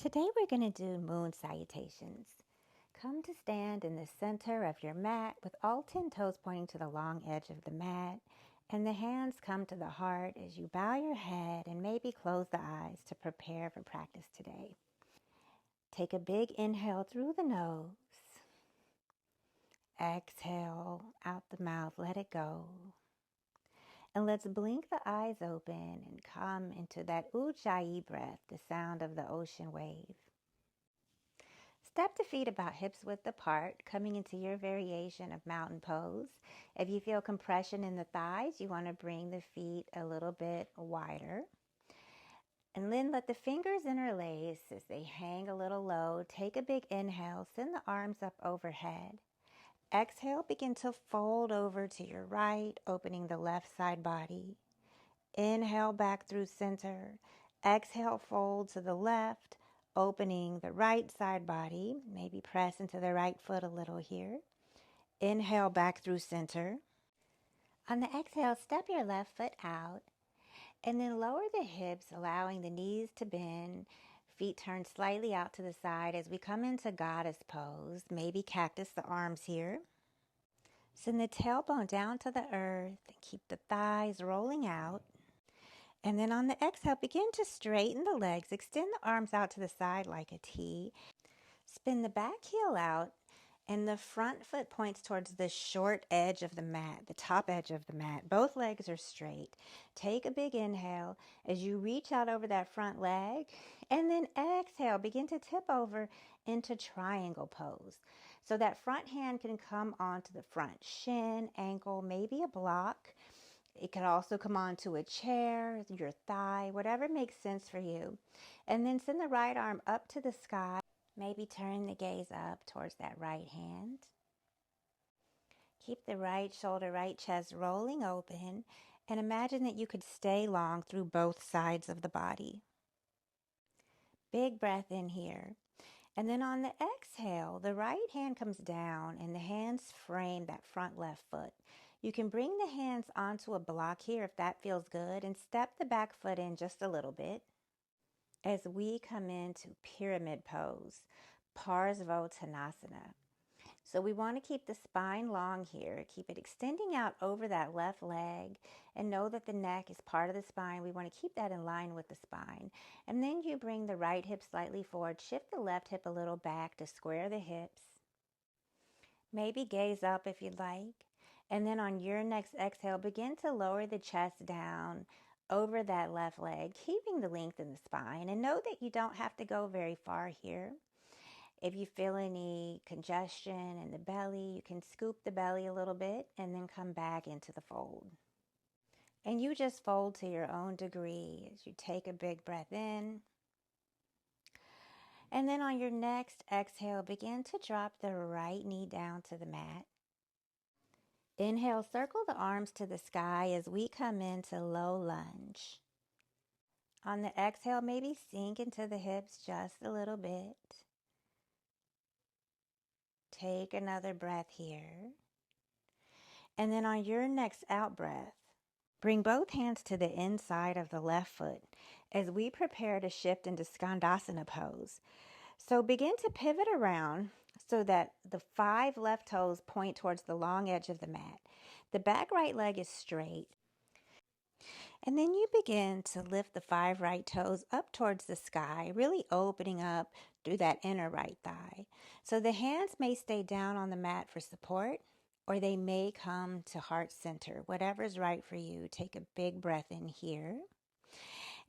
Today we're going to do Moon Salutations. Come to stand in the center of your mat with all 10 toes pointing to the long edge of the mat, and the hands come to the heart as you bow your head and maybe close the eyes to prepare for practice today. Take a big inhale through the nose. Exhale out the mouth, let it go. And let's blink the eyes open and come into that ujjayi breath, the sound of the ocean wave. Step the feet about hips width apart, coming into your variation of mountain pose. If you feel compression in the thighs, you want to bring the feet a little bit wider. And then let the fingers interlace as they hang a little low. Take a big inhale, send the arms up overhead. Exhale, begin to fold over to your right, opening the left side body. Inhale back through center. Exhale, fold to the left, opening the right side body. Maybe press into the right foot a little here. Inhale back through center. On the exhale, step your left foot out and then lower the hips, allowing the knees to bend. Feet turn slightly out to the side as we come into goddess pose. Maybe cactus the arms here. Send the tailbone down to the earth and keep the thighs rolling out. And then on the exhale, begin to straighten the legs. Extend the arms out to the side like a T. Spin the back heel out, and the front foot points towards the short edge of the mat, the top edge of the mat. Both legs are straight. Take a big inhale as you reach out over that front leg, and then exhale. Begin to tip over into triangle pose. So that front hand can come onto the front shin, ankle, maybe a block. It could also come onto a chair, your thigh, whatever makes sense for you. And then send the right arm up to the sky. Maybe turn the gaze up towards that right hand. Keep the right shoulder, right chest rolling open. And imagine that you could stay long through both sides of the body. Big breath in here. And then on the exhale, the right hand comes down and the hands frame that front left foot. You can bring the hands onto a block here if that feels good, and step the back foot in just a little bit as we come into pyramid pose, Parsvottanasana. So we want to keep the spine long here. Keep it extending out over that left leg, and know that the neck is part of the spine. We want to keep that in line with the spine. And then you bring the right hip slightly forward. Shift the left hip a little back to square the hips. Maybe gaze up if you'd like. And then on your next exhale, begin to lower the chest down over that left leg, keeping the length in the spine. And know that you don't have to go very far here. If you feel any congestion in the belly, you can scoop the belly a little bit and then come back into the fold. And you just fold to your own degree as you take a big breath in. And then on your next exhale, begin to drop the right knee down to the mat. Inhale, circle the arms to the sky as we come into low lunge. On the exhale, maybe sink into the hips just a little bit. Take another breath here. And then on your next out breath, bring both hands to the inside of the left foot as we prepare to shift into Skandasana pose. So begin to pivot around so that the 5 left toes point towards the long edge of the mat. The back right leg is straight. And then you begin to lift the 5 right toes up towards the sky, really opening up through that inner right thigh. So the hands may stay down on the mat for support, or they may come to heart center, whatever's right for you. Take a big breath in here.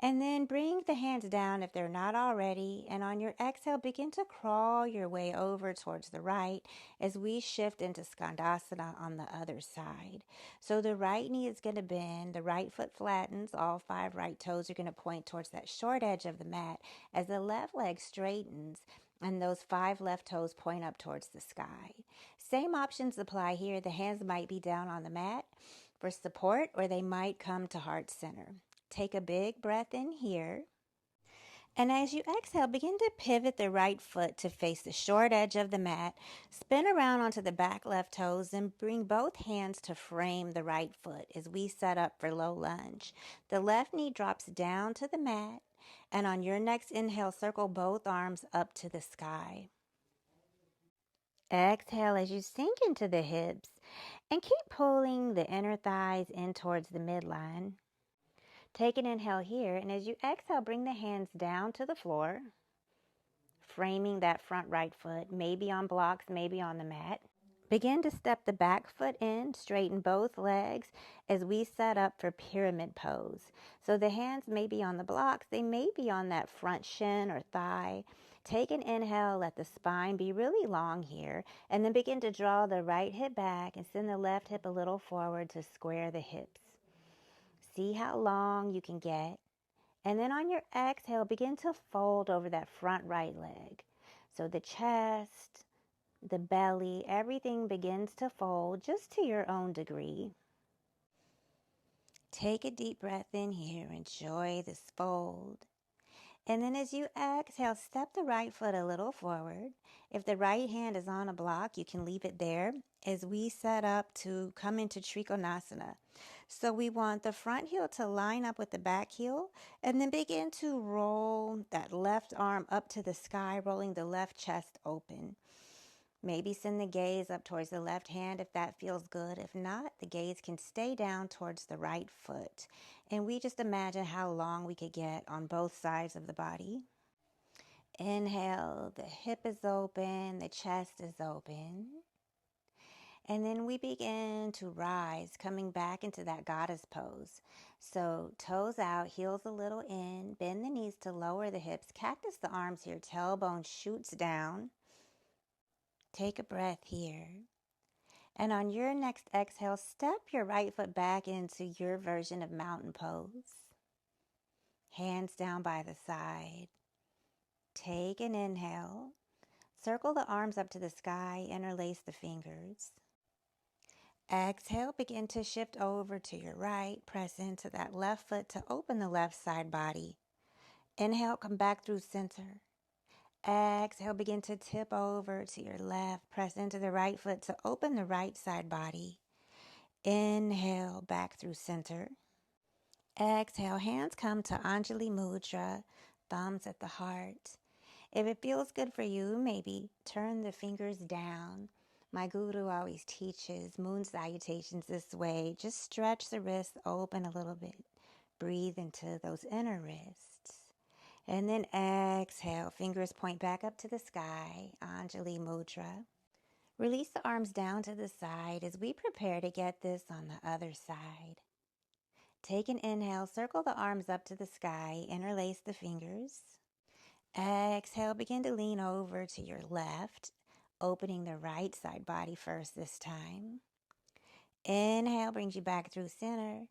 And then bring the hands down if they're not already. And on your exhale, begin to crawl your way over towards the right as we shift into Skandasana on the other side. So the right knee is going to bend, the right foot flattens, all 5 right toes are going to point towards that short edge of the mat as the left leg straightens and those 5 left toes point up towards the sky. Same options apply here. The hands might be down on the mat for support, or they might come to heart center. Take a big breath in here. And as you exhale, begin to pivot the right foot to face the short edge of the mat. Spin around onto the back left toes and bring both hands to frame the right foot as we set up for low lunge. The left knee drops down to the mat And on your next inhale, circle both arms up to the sky. Exhale as you sink into the hips and keep pulling the inner thighs in towards the midline. Take an inhale here, and as you exhale, bring the hands down to the floor, framing that front right foot, maybe on blocks, maybe on the mat. Begin to step the back foot in, straighten both legs as we set up for pyramid pose. So the hands may be on the blocks, they may be on that front shin or thigh. Take an inhale, let the spine be really long here, and then begin to draw the right hip back and send the left hip a little forward to square the hips. See how long you can get. And then on your exhale, begin to fold over that front right leg. So the chest, the belly, everything begins to fold just to your own degree. Take a deep breath in here. Enjoy this fold. And then as you exhale, step the right foot a little forward. If the right hand is on a block, you can leave it there as we set up to come into Trikonasana. So we want the front heel to line up with the back heel and then begin to roll that left arm up to the sky, rolling the left chest open. Maybe send the gaze up towards the left hand if that feels good. If not, the gaze can stay down towards the right foot. And we just imagine how long we could get on both sides of the body. Inhale, the hip is open, the chest is open. And then we begin to rise, coming back into that goddess pose. So toes out, heels a little in, bend the knees to lower the hips, cactus the arms here, tailbone shoots down. Take a breath here. And on your next exhale, step your right foot back into your version of mountain pose. Hands down by the side. Take an inhale. Circle the arms up to the sky, interlace the fingers. Exhale, begin to shift over to your right. Press into that left foot to open the left side body. Inhale, come back through center. Exhale, begin to tip over to your left. Press into the right foot to open the right side body. Inhale, back through center. Exhale, hands come to Anjali Mudra, thumbs at the heart. If it feels good for you, maybe turn the fingers down. My guru always teaches Moon Salutations this way. Just stretch the wrists open a little bit. Breathe into those inner wrists. And then exhale, fingers point back up to the sky, Anjali Mudra. Release the arms down to the side as we prepare to get this on the other side. Take an inhale, circle the arms up to the sky, interlace the fingers. Exhale, begin to lean over to your left, opening the right side body first this time. Inhale brings you back through center.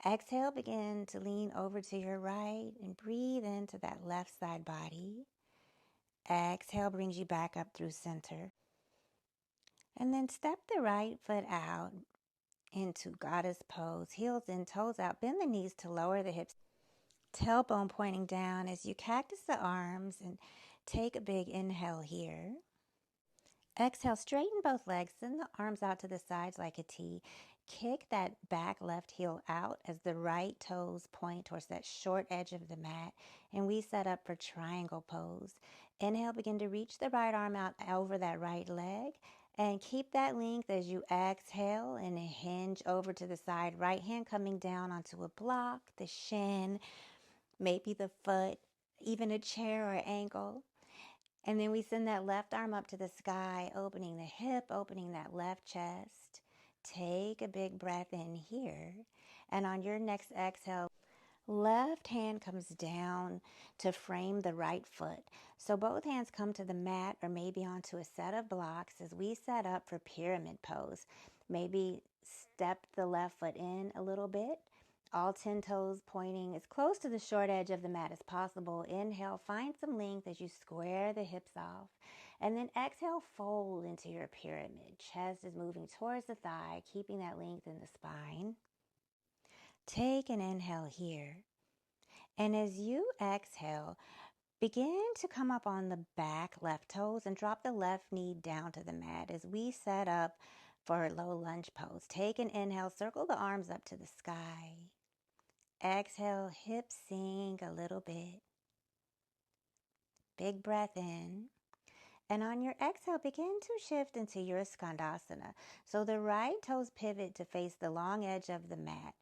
Exhale, begin to lean over to your right and breathe into that left side body. Exhale brings you back up through center. And then step the right foot out into goddess pose. Heels in, toes out. Bend the knees to lower the hips. Tailbone pointing down as you cactus the arms and take a big inhale here. Exhale, straighten both legs, send the arms out to the sides like a T. Kick that back left heel out as the right toes point towards that short edge of the mat. And we set up for triangle pose. Inhale, begin to reach the right arm out over that right leg. And keep that length as you exhale and hinge over to the side. Right hand coming down onto a block, the shin, maybe the foot, even a chair or ankle. And then we send that left arm up to the sky, opening the hip, opening that left chest. Take a big breath in here. And on your next exhale, left hand comes down to frame the right foot. So both hands come to the mat or maybe onto a set of blocks as we set up for pyramid pose. Maybe step the left foot in a little bit. All 10 toes pointing as close to the short edge of the mat as possible. Inhale, find some length as you square the hips off. And then exhale, fold into your pyramid. Chest is moving towards the thigh, keeping that length in the spine. Take an inhale here. And as you exhale, begin to come up on the back left toes and drop the left knee down to the mat as we set up for low lunge pose. Take an inhale, circle the arms up to the sky. Exhale, hips sink a little bit. Big breath in. And on your exhale, begin to shift into your skandasana. So the right toes pivot to face the long edge of the mat.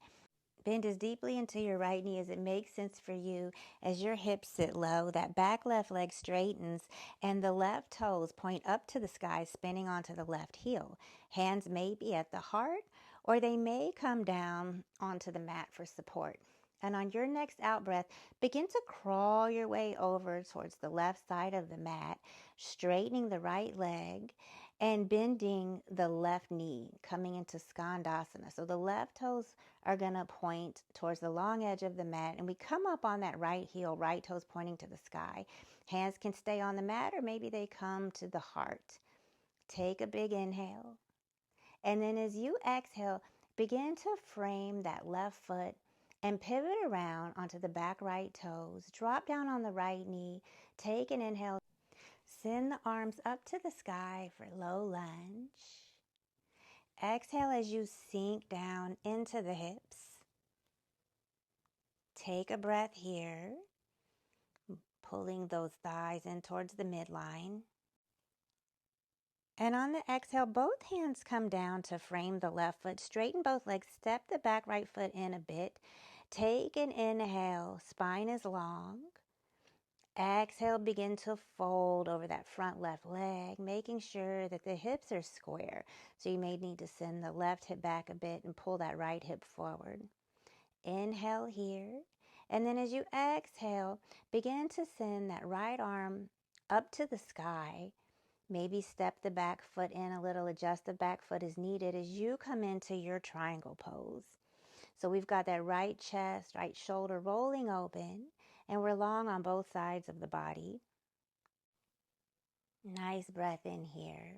Bend as deeply into your right knee as it makes sense for you as your hips sit low. That back left leg straightens and the left toes point up to the sky, spinning onto the left heel. Hands may be at the heart or they may come down onto the mat for support. And on your next out breath, begin to crawl your way over towards the left side of the mat, straightening the right leg and bending the left knee, coming into skandasana. So the left toes are going to point towards the long edge of the mat, and we come up on that right heel, right toes pointing to the sky. Hands can stay on the mat or maybe they come to the heart. Take a big inhale. And then as you exhale, begin to frame that left foot and pivot around onto the back right toes. Drop down on the right knee. Take an inhale. Send the arms up to the sky for low lunge. Exhale as you sink down into the hips. Take a breath here, pulling those thighs in towards the midline. And on the exhale, both hands come down to frame the left foot. Straighten both legs. Step the back right foot in a bit. Take an inhale. Spine is long. Exhale, begin to fold over that front left leg, making sure that the hips are square. So you may need to send the left hip back a bit and pull that right hip forward. Inhale here. And then as you exhale, begin to send that right arm up to the sky. Maybe step the back foot in a little, adjust the back foot as needed as you come into your triangle pose. So we've got that right chest, right shoulder rolling open, and we're long on both sides of the body. Nice breath in here.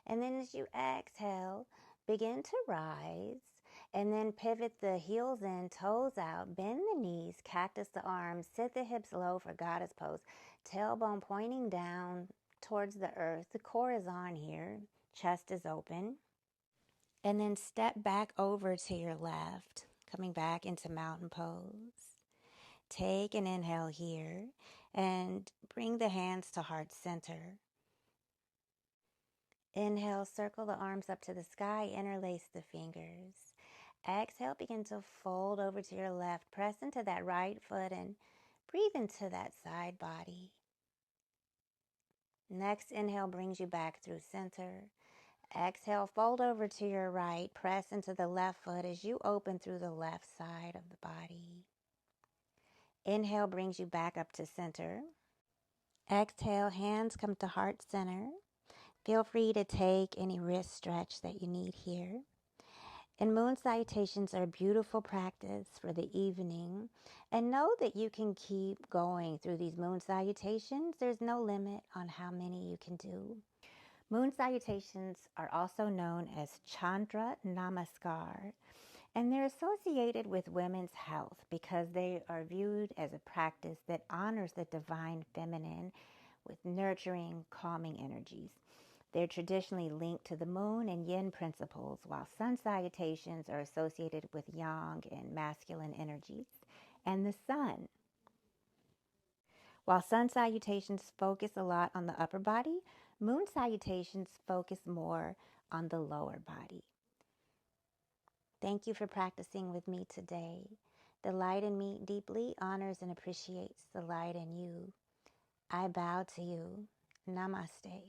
And then as you exhale, begin to rise. And then pivot the heels in, toes out, bend the knees, cactus the arms, sit the hips low for goddess pose. Tailbone pointing down towards the earth. The core is on here. Chest is open. And then step back over to your left, coming back into mountain pose. Take an inhale here and bring the hands to heart center. Inhale, circle the arms up to the sky, interlace the fingers. Exhale, begin to fold over to your left. Press into that right foot and breathe into that side body. Next inhale brings you back through center. Exhale, fold over to your right. Press into the left foot as you open through the left side of the body. Inhale brings you back up to center. Exhale, hands come to heart center. Feel free to take any wrist stretch that you need here. And Moon Salutations are a beautiful practice for the evening. And know that you can keep going through these Moon Salutations. There's no limit on how many you can do. Moon Salutations are also known as Chandra Namaskar. And they're associated with women's health because they are viewed as a practice that honors the divine feminine with nurturing, calming energies. They're traditionally linked to the moon and yin principles, while sun salutations are associated with yang and masculine energies, and the sun. While sun salutations focus a lot on the upper body, moon salutations focus more on the lower body. Thank you for practicing with me today. The light in me deeply honors and appreciates the light in you. I bow to you. Namaste.